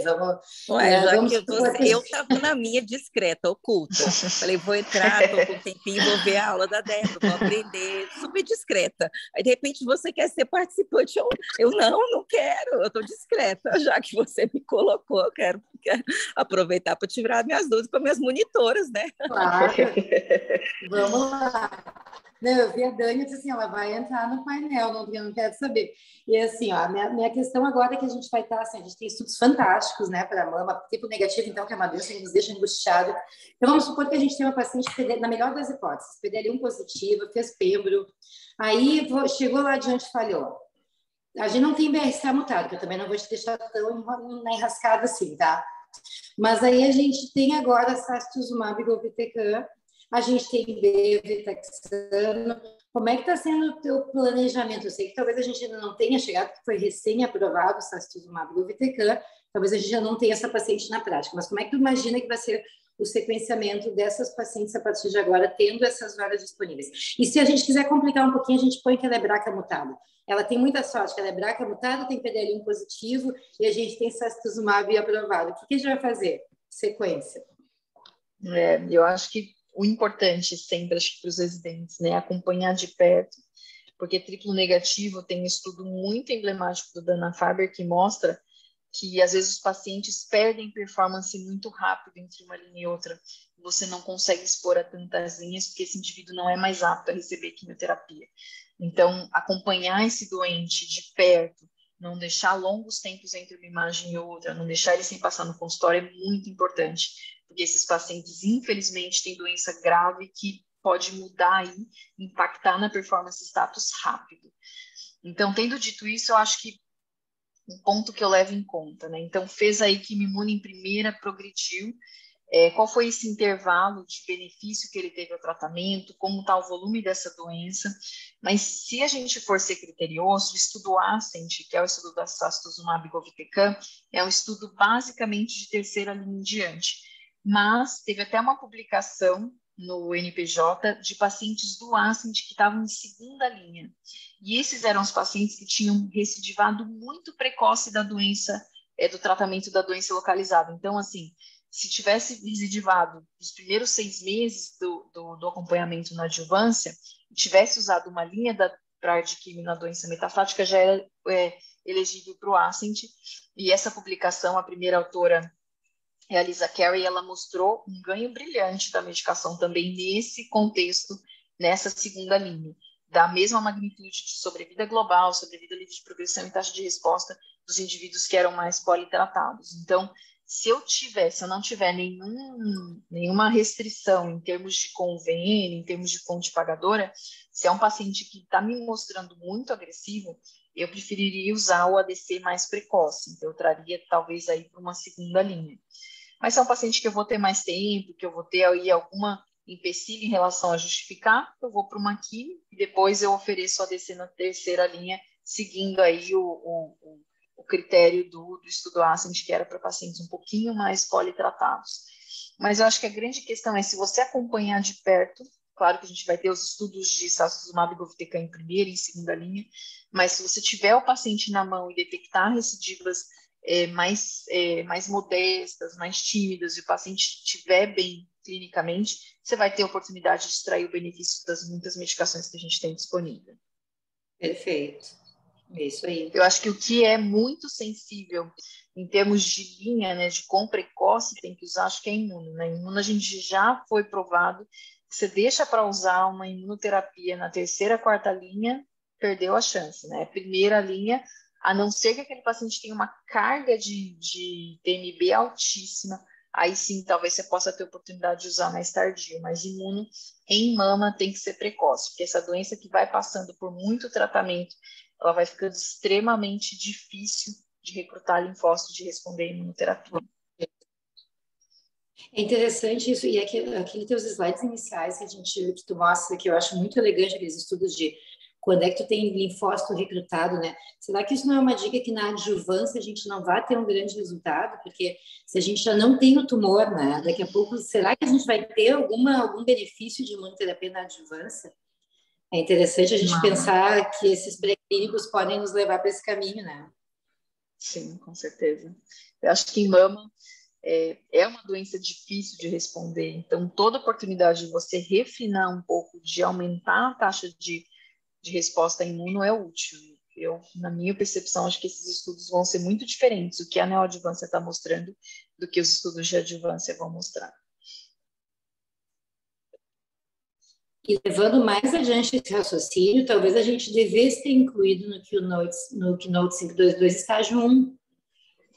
Eu estava na minha discreta, oculta. Falei, vou entrar, estou com um tempinho, vou ver a aula da Débora, vou aprender, super discreta. Aí, de repente, você quer ser participante? Eu não quero, eu estou discreta. Já que você me colocou, eu quero aproveitar para tirar minhas dúvidas com minhas monitoras, né? Claro, vamos lá. Não, eu vi a Dani e disse assim, ela vai entrar no painel, não quero saber. E assim, a minha questão agora é que a gente vai estar, assim, a gente tem estudos fantásticos, né, para mama, tipo negativo, então, que é uma doença que nos deixa angustiado. Então, vamos supor que a gente tem uma paciente, na melhor das hipóteses, PDL1 positiva, fez pembro, aí chegou lá adiante e falhou. A gente não tem BRCA mutado, que eu também não vou te deixar tão na enrascada assim, tá? Mas aí a gente tem agora sacituzumab e govitecan, a gente tem bevitaxano. Como é que está sendo o teu planejamento? Eu sei que talvez a gente ainda não tenha chegado, porque foi recém-aprovado o sacituzumab e govitecan, talvez a gente já não tenha essa paciente na prática, mas como é que tu imagina que vai ser o sequenciamento dessas pacientes a partir de agora, tendo essas vagas disponíveis? E se a gente quiser complicar um pouquinho, a gente põe que ela é BRCA mutada. Ela tem muita sorte, que ela é BRCA mutada, tem PDL1 positivo e a gente tem sacituzumab aprovado. O que a gente vai fazer? Sequência. Eu acho que o importante sempre, acho que para os residentes, né, acompanhar de perto, porque triplo negativo tem um estudo muito emblemático do Dana-Farber que mostra que às vezes os pacientes perdem performance muito rápido entre uma linha e outra. Você não consegue expor a tantas linhas porque esse indivíduo não é mais apto a receber quimioterapia. Então, acompanhar esse doente de perto, não deixar longos tempos entre uma imagem e outra, não deixar ele sem passar no consultório é muito importante, porque esses pacientes, infelizmente, têm doença grave que pode mudar aí, impactar na performance status rápido. Então, tendo dito isso, eu acho que um ponto que eu levo em conta, né? Então, fez aí quimio-imune em primeira, progrediu. Qual foi esse intervalo de benefício que ele teve ao tratamento, como está o volume dessa doença. Mas se a gente for ser criterioso, o estudo ASCENT, que é o estudo da sacituzumab govitecan, é um estudo basicamente de terceira linha em diante. Mas teve até uma publicação no NPJ de pacientes do ASCENT que estavam em segunda linha. E esses eram os pacientes que tinham recidivado muito precoce da doença, do tratamento da doença localizada. Então, assim, se tivesse recidivado nos primeiros 6 meses do acompanhamento na adjuvância, e tivesse usado uma linha para adquimio na doença metastática, já era elegível para o ASCENT. E essa publicação, a primeira autora é a Lisa Carey, ela mostrou um ganho brilhante da medicação também nesse contexto, nessa segunda linha, da mesma magnitude de sobrevida global, sobrevida livre de progressão e taxa de resposta dos indivíduos que eram mais politratados. Então, se eu não tiver nenhuma restrição em termos de convênio, em termos de fonte pagadora, se é um paciente que está me mostrando muito agressivo, eu preferiria usar o ADC mais precoce. Então, eu traria talvez aí para uma segunda linha. Mas se é um paciente que eu vou ter mais tempo, que eu vou ter aí alguma empecilho em relação a justificar, eu vou para uma quimio e depois eu ofereço o ADC na terceira linha, seguindo aí o critério do estudo ASCENT, que era para pacientes um pouquinho mais politratados. Mas eu acho que a grande questão é, se você acompanhar de perto, claro que a gente vai ter os estudos de sacituzumab govitecan em primeira e em segunda linha, mas se você tiver o paciente na mão e detectar recidivas mais modestas, mais tímidas, e o paciente estiver bem clinicamente, você vai ter a oportunidade de extrair o benefício das muitas medicações que a gente tem disponível. Perfeito. É isso aí. Eu acho que o que é muito sensível em termos de linha, né, de quão precoce tem que usar, acho que é imuno. Na imuno a gente já foi provado que você deixa para usar uma imunoterapia na terceira, quarta linha, perdeu a chance, né? Primeira linha, a não ser que aquele paciente tenha uma carga de TMB altíssima, aí sim, talvez você possa ter oportunidade de usar mais tardio, mas imuno em mama tem que ser precoce, porque essa doença que vai passando por muito tratamento, ela vai ficando extremamente difícil de recrutar linfócitos de responder à imunoterapia. É interessante isso, e aquele teus slides iniciais que tu mostra, que eu acho muito elegante, aqueles estudos de quando é que tu tem linfócito recrutado, né? Será que isso não é uma dica que na adjuvância a gente não vai ter um grande resultado? Porque se a gente já não tem o tumor, né? Daqui a pouco, será que a gente vai ter algum benefício de imunoterapia na adjuvância? É interessante a gente pensar que esses pré-clínicos podem nos levar para esse caminho, né? Sim, com certeza. Eu acho que em mama é uma doença difícil de responder, então toda oportunidade de você refinar um pouco, de aumentar a taxa de resposta imuno é útil. Na minha percepção, acho que esses estudos vão ser muito diferentes, o que a neoadjuvância está mostrando, do que os estudos de adjuvância vão mostrar. E levando mais adiante esse raciocínio, talvez a gente devesse ter incluído no Keynote 522 estágio 1,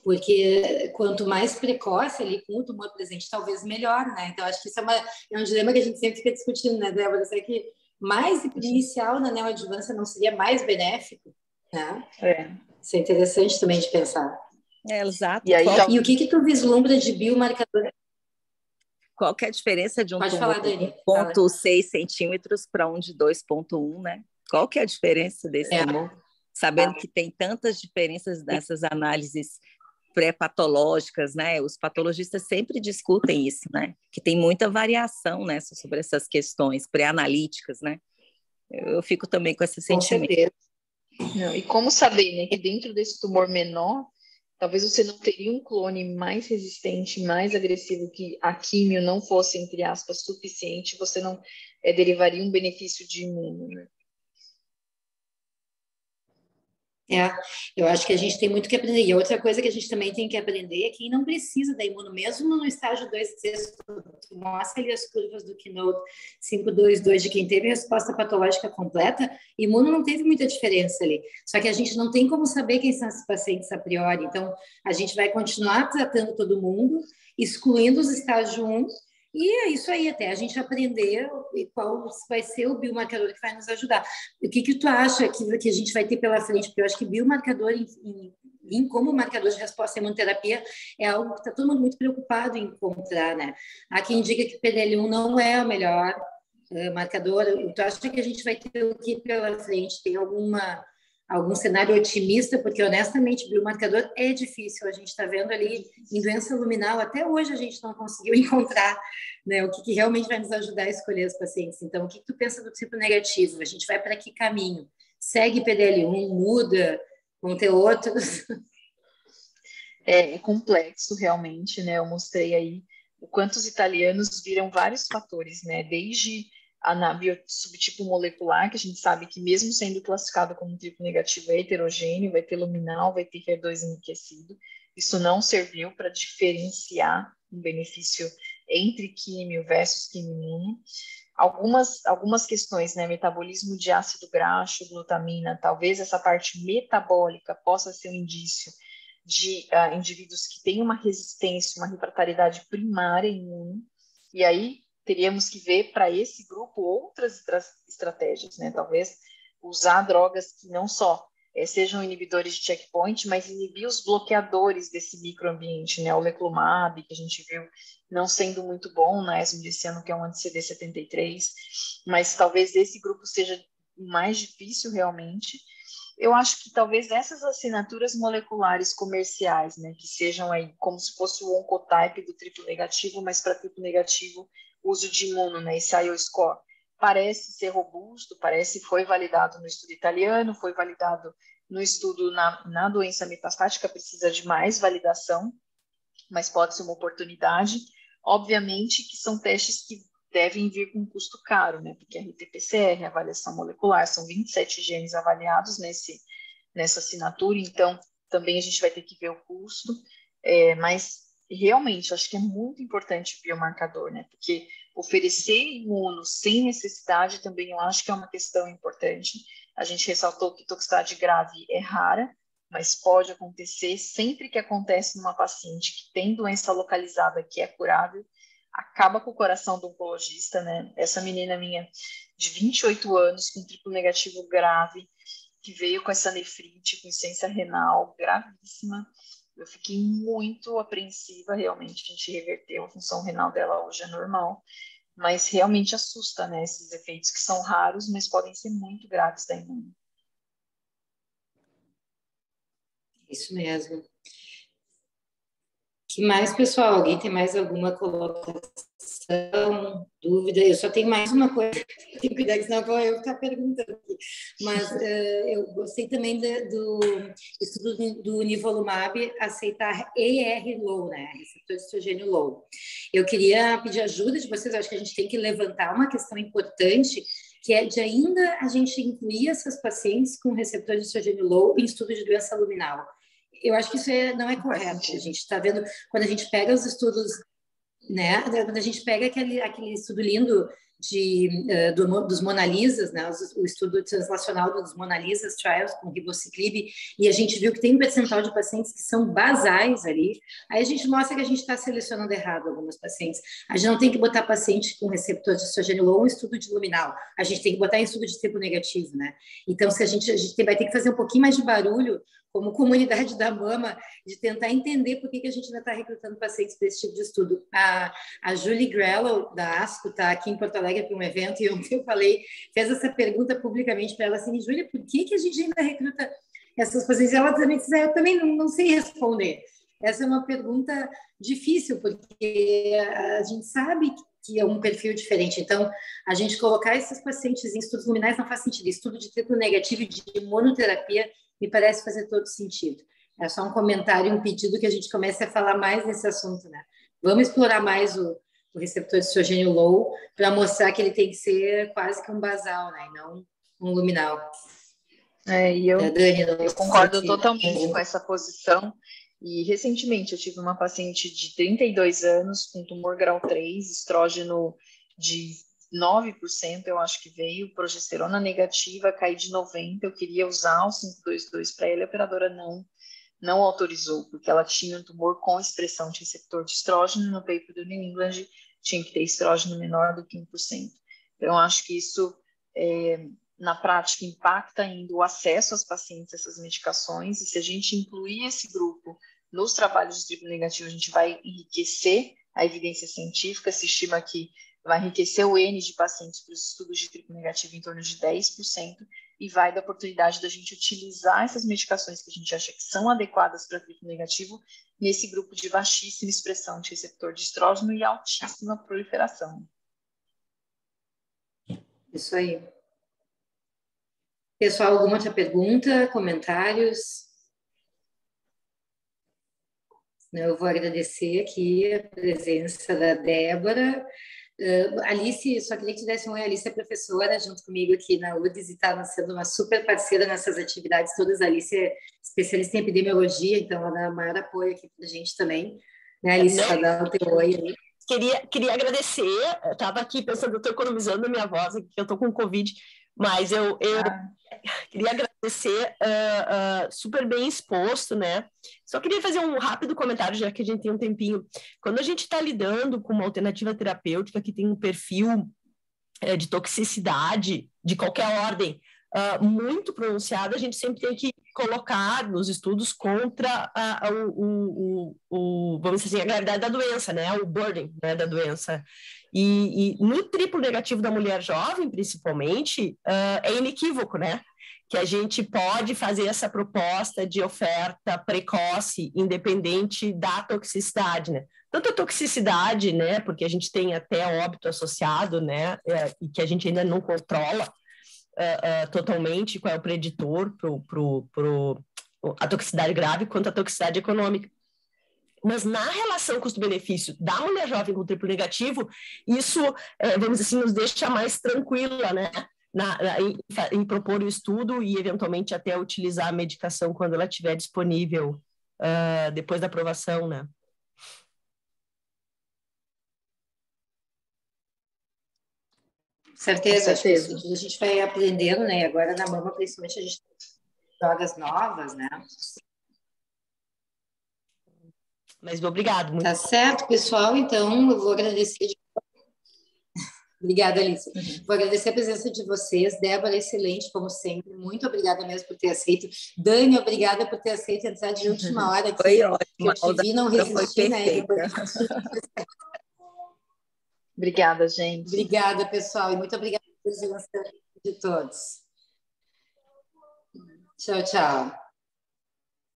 porque quanto mais precoce ali com o tumor presente, talvez melhor, né? Então, acho que isso é um dilema que a gente sempre fica discutindo, né, Débora? Será que mais inicial na neoadjuvância não seria mais benéfico? Né? Isso é interessante também de pensar. Exato. E o que tu vislumbra de biomarcador? Qual que é a diferença de um Pode tumor falar, Dani. de 0,6 centímetros para um de 2,1, né? Qual que é a diferença desse tumor? Sabendo que tem tantas diferenças nessas análises pré-patológicas, né? Os patologistas sempre discutem isso, né? Que tem muita variação, né, sobre essas questões pré-analíticas, né? Eu fico também com esse sentimento. Não, e como saber, né, que dentro desse tumor menor, talvez você não teria um clone mais resistente, mais agressivo, que a químio não fosse, entre aspas, suficiente, você não derivaria um benefício de imuno, né? É, eu acho que a gente tem muito que aprender. E a outra coisa que a gente também tem que aprender é quem não precisa da imuno, mesmo no estágio 2, mostra ali as curvas do Keynote 522 de quem teve resposta patológica completa, imuno não teve muita diferença ali. Só que a gente não tem como saber quem são esses pacientes a priori. Então, a gente vai continuar tratando todo mundo, excluindo os estágio 1, e é isso aí, até a gente aprender qual vai ser o biomarcador que vai nos ajudar. O que tu acha que a gente vai ter pela frente? Porque eu acho que biomarcador como marcador de resposta à imunoterapia é algo que está todo mundo muito preocupado em encontrar, né? Há quem diga que o PDL1 não é o melhor marcador. Tu acha que a gente vai ter o que pela frente? Tem algum cenário otimista? Porque, honestamente, biomarcador é difícil. A gente está vendo ali em doença luminal, até hoje a gente não conseguiu encontrar, né, o que realmente vai nos ajudar a escolher os pacientes. Então, o que tu pensa do triplo negativo? A gente vai para que caminho? Segue PDL1, muda, vão ter outros? É complexo, realmente, né? Eu mostrei aí o quanto os italianos viram vários fatores, né? Desde a biosubtipo molecular, que a gente sabe que mesmo sendo classificado como triplo negativo é heterogêneo, vai ter luminal, vai ter HER2 enriquecido. Isso não serviu para diferenciar um benefício entre químio versus quimio. Algumas questões, né? Metabolismo de ácido graxo, glutamina, talvez essa parte metabólica possa ser um indício de indivíduos que têm uma resistência, uma refratariedade primária imune, e aí teríamos que ver para esse grupo outras estratégias, né? Talvez usar drogas que não só sejam inibidores de checkpoint, mas inibir os bloqueadores desse microambiente, né? O leclumab, que a gente viu não sendo muito bom na ESMO desse ano, que é um anti-CD73, mas talvez esse grupo seja mais difícil realmente. Eu acho que talvez essas assinaturas moleculares comerciais, né, que sejam aí como se fosse o oncotype do triplo negativo, mas para triplo negativo, uso de imuno, né, esse IO score, parece ser robusto, foi validado no estudo italiano, foi validado no estudo na doença metastática, precisa de mais validação, mas pode ser uma oportunidade. Obviamente que são testes que devem vir com um custo caro, né? Porque a RT-PCR, avaliação molecular, são 27 genes avaliados nessa assinatura, então também a gente vai ter que ver o custo, mas realmente acho que é muito importante o biomarcador, né? Porque oferecer imuno sem necessidade também eu acho que é uma questão importante. A gente ressaltou que toxicidade grave é rara, mas pode acontecer. Sempre que acontece numa paciente que tem doença localizada que é curável, acaba com o coração do oncologista, né? Essa menina minha de 28 anos, com triplo negativo grave, que veio com essa nefrite, com insuficiência renal gravíssima, eu fiquei muito apreensiva, realmente. A gente reverteu a função renal dela, hoje é normal, mas realmente assusta, né? Esses efeitos que são raros, mas podem ser muito graves da imune. Isso mesmo. Que mais, pessoal? Alguém tem mais alguma colocação, dúvida? Eu só tenho mais uma coisa, tenho que cuidar, senão vou eu ficar perguntando aqui. Mas eu gostei também do estudo do nivolumab aceitar ER low, né? Receptor de estrogênio low. Eu queria pedir ajuda de vocês, acho que a gente tem que levantar uma questão importante, que é de ainda a gente incluir essas pacientes com receptor de estrogênio low em estudo de doença luminal. Eu acho que isso não é correto. A gente está vendo, quando a gente pega os estudos, né? Quando a gente pega aquele estudo lindo dos Monalisas, né? O estudo translacional dos Monalisas Trials com ribociclib, e a gente viu que tem um percentual de pacientes que são basais ali. Aí a gente mostra que a gente está selecionando errado algumas pacientes. A gente não tem que botar paciente com receptor de estrogênio low em estudo de luminal. A gente tem que botar em estudo de triplo negativo, né? Então, se a gente vai ter que fazer um pouquinho mais de barulho como comunidade da mama, de tentar entender por que a gente ainda está recrutando pacientes para esse tipo de estudo. A Julie Grello, da ASCO, está aqui em Porto Alegre para um evento, e ontem eu fez essa pergunta publicamente para ela, assim, Júlia, por que a gente ainda recruta essas pacientes? Ela também disse, eu também não sei responder. Essa é uma pergunta difícil, porque a gente sabe que é um perfil diferente. Então, a gente colocar esses pacientes em estudos luminais não faz sentido. Estudo de triplo negativo e de monoterapia me parece fazer todo sentido. É só um comentário, um pedido que a gente comece a falar mais nesse assunto, né? Vamos explorar mais o receptor de estrogênio low para mostrar que ele tem que ser quase que um basal, né? E não um luminal. E Dani, eu concordo totalmente com essa posição. E recentemente eu tive uma paciente de 32 anos com tumor grau 3, estrógeno de 9%, eu acho que veio, progesterona negativa, caí de 90%, eu queria usar o 522 para ela, a operadora não autorizou, porque ela tinha um tumor com expressão de receptor de estrógeno, no paper do New England tinha que ter estrógeno menor do que 1%. Então, eu acho que isso, na prática, impacta ainda o acesso aos pacientes a essas medicações, e se a gente incluir esse grupo nos trabalhos de triplo negativo, a gente vai enriquecer a evidência científica, se estima que vai enriquecer o N de pacientes para os estudos de triplo negativo em torno de 10%, e vai dar oportunidade da gente utilizar essas medicações que a gente acha que são adequadas para triplo negativo nesse grupo de baixíssima expressão de receptor de estrógeno e altíssima proliferação. Isso aí. Pessoal, alguma outra pergunta, comentários? Eu vou agradecer aqui a presença da Débora. Alice, só queria que te desse um oi. Alice é professora junto comigo aqui na URGS e está sendo uma super parceira nessas atividades todas. A Alice é especialista em epidemiologia, então ela dá maior apoio aqui para a gente também. Né, Alice, para dar o teu oi aí. Queria agradecer, eu estava aqui pensando, eu estou economizando a minha voz aqui, que eu estou com Covid, mas eu queria agradecer, super bem exposto, né? Só queria fazer um rápido comentário, já que a gente tem um tempinho. Quando a gente está lidando com uma alternativa terapêutica que tem um perfil de toxicidade de qualquer ordem muito pronunciado, a gente sempre tem que colocar nos estudos contra vamos dizer assim, a gravidade da doença, né? O burden, né, da doença. E no triplo negativo da mulher jovem, principalmente, é inequívoco, né? Que a gente pode fazer essa proposta de oferta precoce, independente da toxicidade, né? Tanto a toxicidade, né? Porque a gente tem até óbito associado, né? E que a gente ainda não controla totalmente qual é o preditor para a toxicidade grave, quanto a toxicidade econômica. Mas na relação custo-benefício da mulher jovem com triplo negativo, isso, vamos dizer assim, nos deixa mais tranquila, né? Em propor o estudo e, eventualmente, até utilizar a medicação quando ela estiver disponível depois da aprovação, né? Certeza, acho que a gente vai aprendendo, né? Agora na mama, principalmente, a gente tem drogas novas, né? Mas obrigado. Muito. Tá certo, pessoal. Então, eu vou agradecer. Obrigada, Alice. Vou agradecer a presença de vocês. Débora, excelente, como sempre. Muito obrigada mesmo por ter aceito. Dani, obrigada por ter aceito entrar de última hora aqui. Foi ótimo. Eu te vi, não resisti, né? Obrigada, gente. Obrigada, pessoal. E muito obrigada pela presença de todos. Tchau, tchau.